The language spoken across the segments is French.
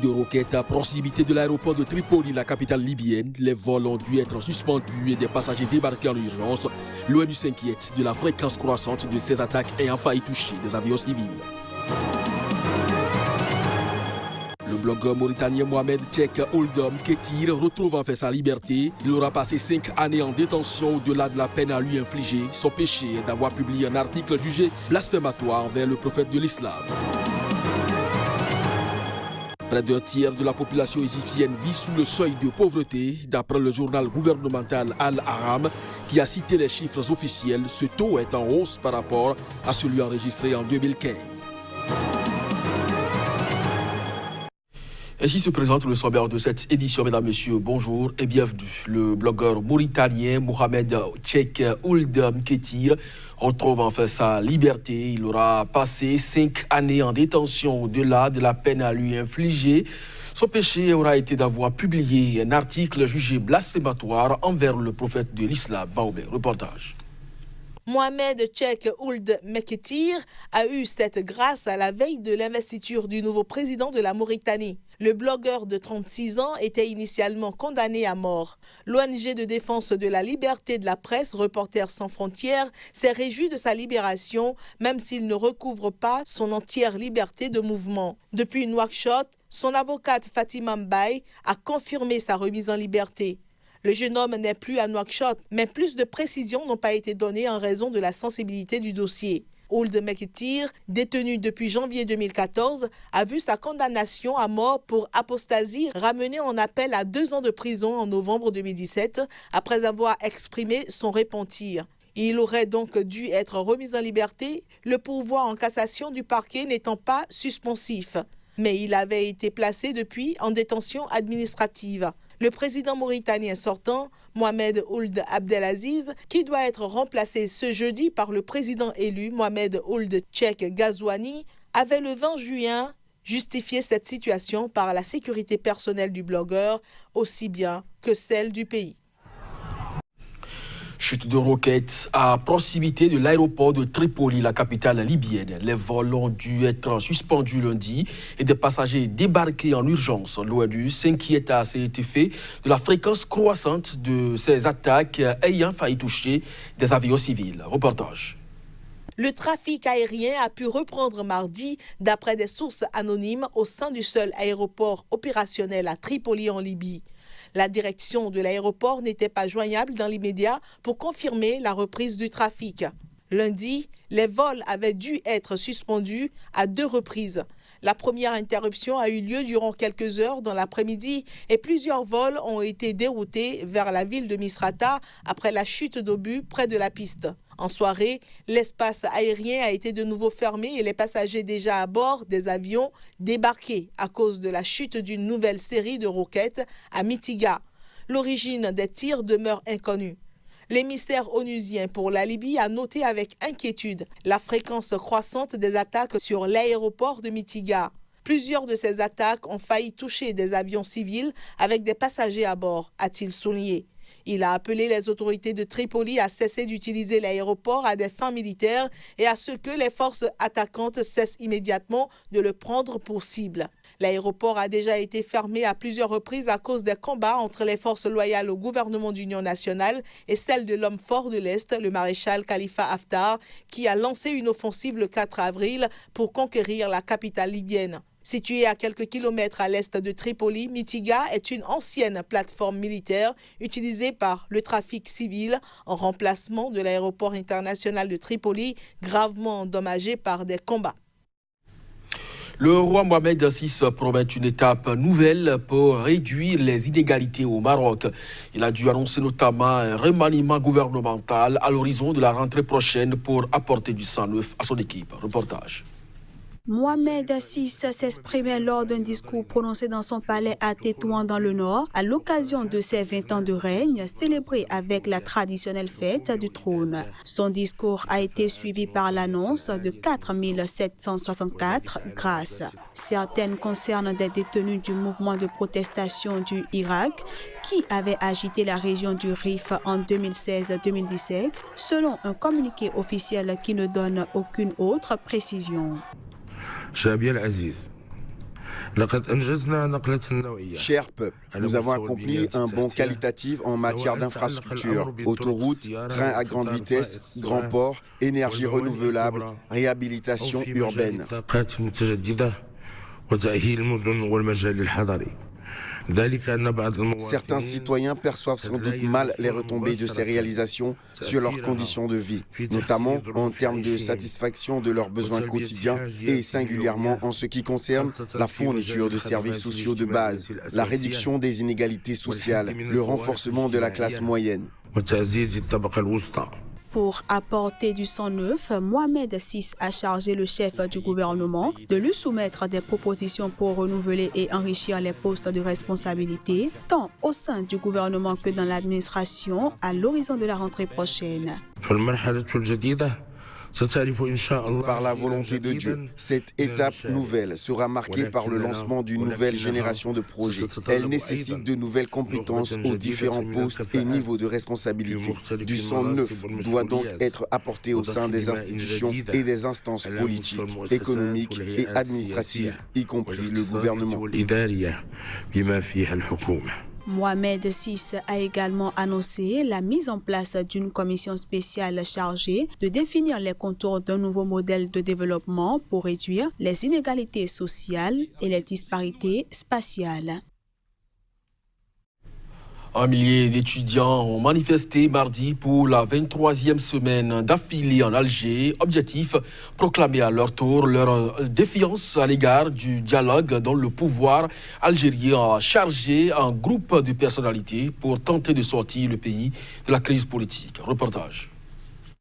de roquettes à proximité de l'aéroport de Tripoli, la capitale libyenne. Les vols ont dû être suspendus et des passagers débarqués en urgence. L'ONU s'inquiète de la fréquence croissante de ces attaques ayant failli toucher des avions civils. Le blogueur mauritanien Mohamed Cheick Ould Ketir retrouve enfin sa liberté. Il aura passé 5 années en détention au-delà de la peine à lui infliger. Son péché est d'avoir publié un article jugé blasphématoire envers le prophète de l'islam. Près d'un tiers de la population égyptienne vit sous le seuil de pauvreté. D'après le journal gouvernemental Al-Ahram, qui a cité les chiffres officiels, ce taux est en hausse par rapport à celui enregistré en 2015. Ainsi se présente le sommaire de cette édition. Mesdames, Messieurs, bonjour et bienvenue. Le blogueur mauritanien Mohamed Cheick Ould Ketir retrouve enfin sa liberté. Il aura passé 5 années en détention au-delà de la peine à lui infliger. Son péché aura été d'avoir publié un article jugé blasphématoire envers le prophète de l'islam. Mahomet, reportage. Mohamed Cheick Ould Ketir a eu cette grâce à la veille de l'investiture du nouveau président de la Mauritanie. Le blogueur de 36 ans était initialement condamné à mort. L'ONG de défense de la liberté de la presse, Reporters sans frontières, s'est réjoui de sa libération, même s'il ne recouvre pas son entière liberté de mouvement. Depuis Nouakchott, son avocate Fatima Mbaye a confirmé sa remise en liberté. Le jeune homme n'est plus à Nouakchott, mais plus de précisions n'ont pas été données en raison de la sensibilité du dossier. Ould Ketir, détenu depuis janvier 2014, a vu sa condamnation à mort pour apostasie ramenée en appel à 2 ans de prison en novembre 2017, après avoir exprimé son repentir. Il aurait donc dû être remis en liberté, le pourvoi en cassation du parquet n'étant pas suspensif. Mais il avait été placé depuis en détention administrative. Le président mauritanien sortant, Mohamed Ould Abdelaziz, qui doit être remplacé ce jeudi par le président élu Mohamed Ould Cheikh Ghazouani, avait le 20 juin justifié cette situation par la sécurité personnelle du blogueur, aussi bien que celle du pays. Chute de roquettes à proximité de l'aéroport de Tripoli, la capitale libyenne. Les vols ont dû être suspendus lundi et des passagers débarqués en urgence. L'ONU s'inquiète à cet effet de la fréquence croissante de ces attaques ayant failli toucher des avions civils. Reportage. Le trafic aérien a pu reprendre mardi, d'après des sources anonymes, au sein du seul aéroport opérationnel à Tripoli en Libye. La direction de l'aéroport n'était pas joignable dans l'immédiat pour confirmer la reprise du trafic. Lundi, les vols avaient dû être suspendus à 2 reprises. La première interruption a eu lieu durant quelques heures dans l'après-midi et plusieurs vols ont été déroutés vers la ville de Misrata après la chute d'obus près de la piste. En soirée, l'espace aérien a été de nouveau fermé et les passagers déjà à bord des avions débarqués à cause de la chute d'une nouvelle série de roquettes à Mitiga. L'origine des tirs demeure inconnue. L'émissaire onusien pour la Libye a noté avec inquiétude la fréquence croissante des attaques sur l'aéroport de Mitiga. Plusieurs de ces attaques ont failli toucher des avions civils avec des passagers à bord, a-t-il souligné. Il a appelé les autorités de Tripoli à cesser d'utiliser l'aéroport à des fins militaires et à ce que les forces attaquantes cessent immédiatement de le prendre pour cible. L'aéroport a déjà été fermé à plusieurs reprises à cause des combats entre les forces loyales au gouvernement d'union nationale et celles de l'homme fort de l'Est, le maréchal Khalifa Haftar, qui a lancé une offensive le 4 avril pour conquérir la capitale libyenne. Située à quelques kilomètres à l'est de Tripoli, Mitiga est une ancienne plateforme militaire utilisée par le trafic civil en remplacement de l'aéroport international de Tripoli, gravement endommagé par des combats. Le roi Mohamed VI promet une étape nouvelle pour réduire les inégalités au Maroc. Il a dû annoncer notamment un remaniement gouvernemental à l'horizon de la rentrée prochaine pour apporter du sang neuf à son équipe. Reportage. Mohamed VI s'exprimait lors d'un discours prononcé dans son palais à Tétouan dans le Nord à l'occasion de ses 20 ans de règne célébrés avec la traditionnelle fête du trône. Son discours a été suivi par l'annonce de 4 764 grâces. Certaines concernent des détenus du mouvement de protestation du Irak qui avait agité la région du Rif en 2016-2017, selon un communiqué officiel qui ne donne aucune autre précision. شعبي العزيز Cher peuple, nous avons accompli un bond qualitatif en matière d'infrastructures, autoroutes, trains à grande vitesse, grands ports, énergie renouvelable, réhabilitation urbaine. Certains citoyens perçoivent sans doute mal les retombées de ces réalisations sur leurs conditions de vie, notamment en termes de satisfaction de leurs besoins quotidiens et singulièrement en ce qui concerne la fourniture de services sociaux de base, la réduction des inégalités sociales, le renforcement de la classe moyenne. Pour apporter du sang neuf, Mohamed VI a chargé le chef du gouvernement de lui soumettre des propositions pour renouveler et enrichir les postes de responsabilité, tant au sein du gouvernement que dans l'administration, à l'horizon de la rentrée prochaine. Par la volonté de Dieu, cette étape nouvelle sera marquée par le lancement d'une nouvelle génération de projets. Elle nécessite de nouvelles compétences aux différents postes et niveaux de responsabilité. Du sang neuf doit donc être apporté au sein des institutions et des instances politiques, économiques et administratives, y compris le gouvernement. Mohamed VI a également annoncé la mise en place d'une commission spéciale chargée de définir les contours d'un nouveau modèle de développement pour réduire les inégalités sociales et les disparités spatiales. Un millier d'étudiants ont manifesté mardi pour la 23e semaine d'affilée en Alger. Objectif, proclamer à leur tour leur défiance à l'égard du dialogue dont le pouvoir algérien a chargé un groupe de personnalités pour tenter de sortir le pays de la crise politique. Reportage.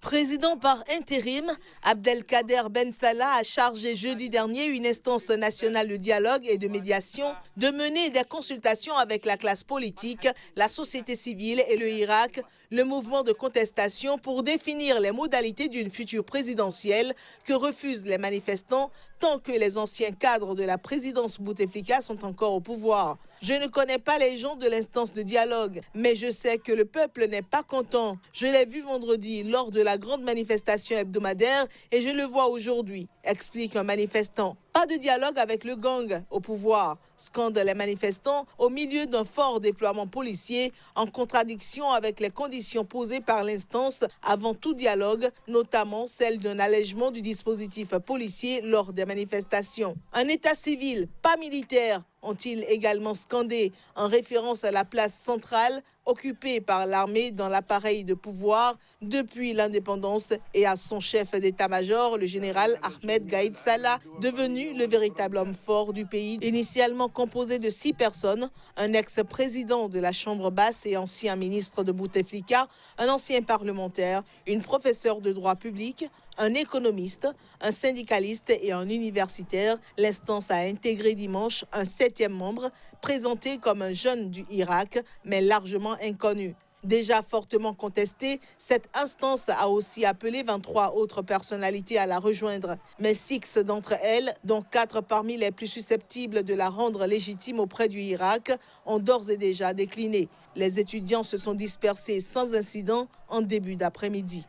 Président par intérim, Abdelkader Ben Salah a chargé jeudi dernier une instance nationale de dialogue et de médiation de mener des consultations avec la classe politique, la société civile et le Irak, le mouvement de contestation pour définir les modalités d'une future présidentielle que refusent les manifestants tant que les anciens cadres de la présidence Bouteflika sont encore au pouvoir. Je ne connais pas les gens de l'instance de dialogue, mais je sais que le peuple n'est pas content. Je l'ai vu vendredi lors de la grande manifestation hebdomadaire et je le vois aujourd'hui, explique un manifestant. Pas de dialogue avec le gang au pouvoir, scandent les manifestants au milieu d'un fort déploiement policier en contradiction avec les conditions posées par l'instance avant tout dialogue, notamment celle d'un allègement du dispositif policier lors des manifestations. Un état civil, pas militaire, ont-ils également scandé en référence à la place centrale occupée par l'armée dans l'appareil de pouvoir depuis l'indépendance et à son chef d'état-major, le général Ahmed Gaïd Salah, devenu le véritable homme fort du pays, initialement composé de 6 personnes, un ex-président de la Chambre basse et ancien ministre de Bouteflika, un ancien parlementaire, une professeure de droit public, un économiste, un syndicaliste et un universitaire. L'instance a intégré dimanche un 7e membre, présenté comme un jeune du Irak, mais largement inconnu. Déjà fortement contestée, cette instance a aussi appelé 23 autres personnalités à la rejoindre. Mais 6 d'entre elles, dont 4 parmi les plus susceptibles de la rendre légitime auprès du Irak, ont d'ores et déjà décliné. Les étudiants se sont dispersés sans incident en début d'après-midi.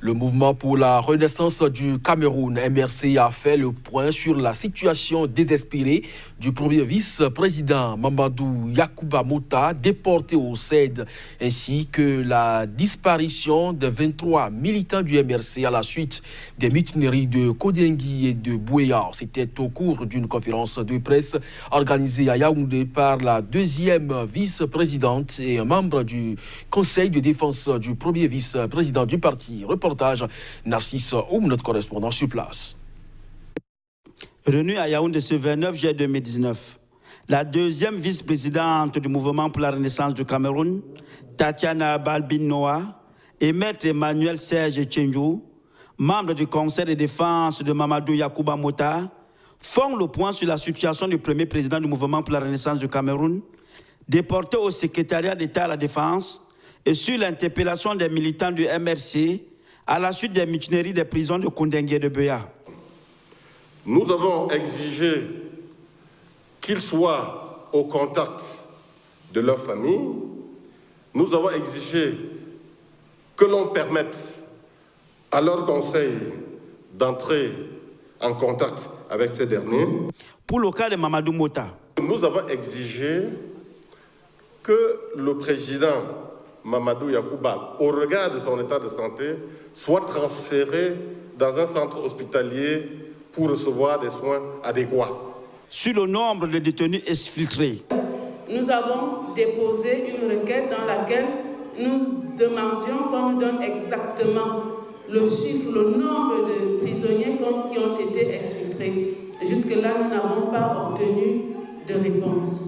Le mouvement pour la renaissance du Cameroun, MRC, a fait le point sur la situation désespérée du premier vice-président Mamadou Yacouba Mota, déporté au CED, ainsi que la disparition de 23 militants du MRC à la suite des mutineries de Kodengui et de Bouéa. C'était au cours d'une conférence de presse organisée à Yaoundé par la 2e vice-présidente et un membre du conseil de défense du premier vice-président du parti. Reportage Narcisse Oum, notre correspondant sur place. Réunie à Yaoundé ce 29 juillet 2019, la 2e vice-présidente du mouvement pour la renaissance du Cameroun, Tatiana Balbin-Noah, et maître Emmanuel Serge Tchenjou, membre du conseil de défense de Mamadou Yacouba Mota, font le point sur la situation du premier président du mouvement pour la renaissance du Cameroun, déporté au secrétariat d'État à la défense, et sur l'interpellation des militants du MRC à la suite des mutineries des prisons de Koundengui et de Bouéa. Nous avons exigé qu'ils soient au contact de leur famille. Nous avons exigé que l'on permette à leur conseil d'entrer en contact avec ces derniers. Pour le cas de Mamadou Mota, nous avons exigé que le président Mamadou Yacouba, au regard de son état de santé, soit transféré dans un centre hospitalier pour recevoir des soins adéquats. Sur le nombre de détenus exfiltrés, nous avons déposé une requête dans laquelle nous demandions qu'on nous donne exactement le chiffre, le nombre de prisonniers qui ont été exfiltrés. Jusque-là, nous n'avons pas obtenu de réponse.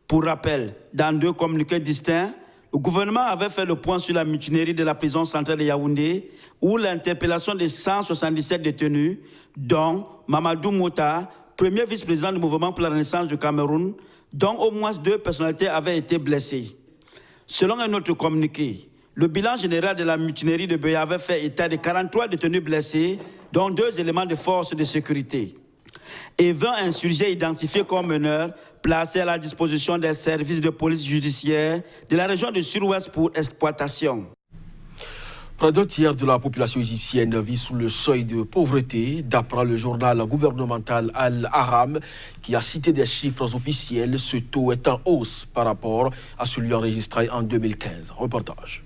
Pour rappel, dans 2 communiqués distincts, le gouvernement avait fait le point sur la mutinerie de la prison centrale de Yaoundé, où l'interpellation de 177 détenus, dont Mamadou Mota, premier vice-président du mouvement pour la Renaissance du Cameroun, dont au moins 2 personnalités avaient été blessées. Selon un autre communiqué, le bilan général de la mutinerie de Buea avait fait état de 43 détenus blessés, dont 2 éléments de force de sécurité, et 20 insurgés identifiés comme meneurs, placés à la disposition des services de police judiciaire de la région du Sud-Ouest pour exploitation. Près d'un tiers de la population égyptienne vit sous le seuil de pauvreté, d'après le journal gouvernemental Al-Ahram, qui a cité des chiffres officiels. Ce taux est en hausse par rapport à celui enregistré en 2015. Reportage.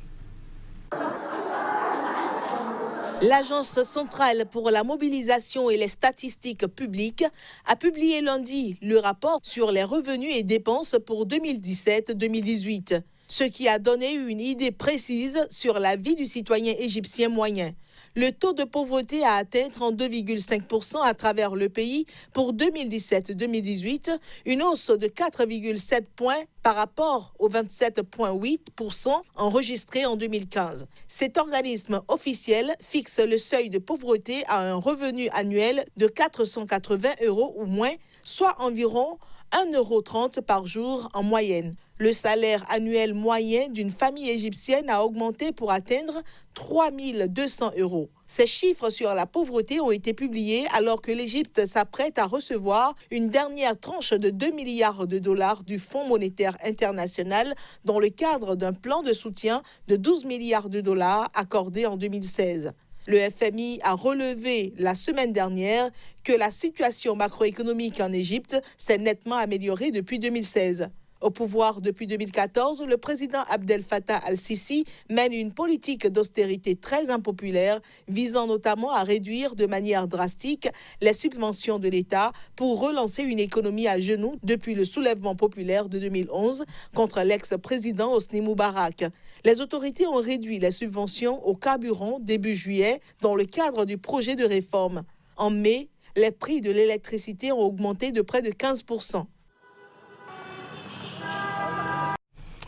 L'Agence centrale pour la mobilisation et les statistiques publiques a publié lundi le rapport sur les revenus et dépenses pour 2017-2018, ce qui a donné une idée précise sur la vie du citoyen égyptien moyen. Le taux de pauvreté a atteint 32,5% à travers le pays pour 2017-2018, une hausse de 4,7 points par rapport aux 27,8% enregistrés en 2015. Cet organisme officiel fixe le seuil de pauvreté à un revenu annuel de 480 € ou moins, soit environ 1,30 € par jour en moyenne. Le salaire annuel moyen d'une famille égyptienne a augmenté pour atteindre 3 200 €. Ces chiffres sur la pauvreté ont été publiés alors que l'Égypte s'apprête à recevoir une dernière tranche de 2 milliards de dollars du Fonds monétaire international dans le cadre d'un plan de soutien de 12 milliards de dollars accordé en 2016. Le FMI a relevé la semaine dernière que la situation macroéconomique en Égypte s'est nettement améliorée depuis 2016. Au pouvoir depuis 2014, le président Abdel Fattah al-Sisi mène une politique d'austérité très impopulaire, visant notamment à réduire de manière drastique les subventions de l'État pour relancer une économie à genoux depuis le soulèvement populaire de 2011 contre l'ex-président Hosni Moubarak. Les autorités ont réduit les subventions au carburant début juillet dans le cadre du projet de réforme. En mai, les prix de l'électricité ont augmenté de près de 15%.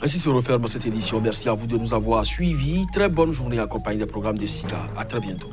Ainsi se referme cette édition. Merci à vous de nous avoir suivis. Très bonne journée accompagnée des programmes de SICA. À très bientôt.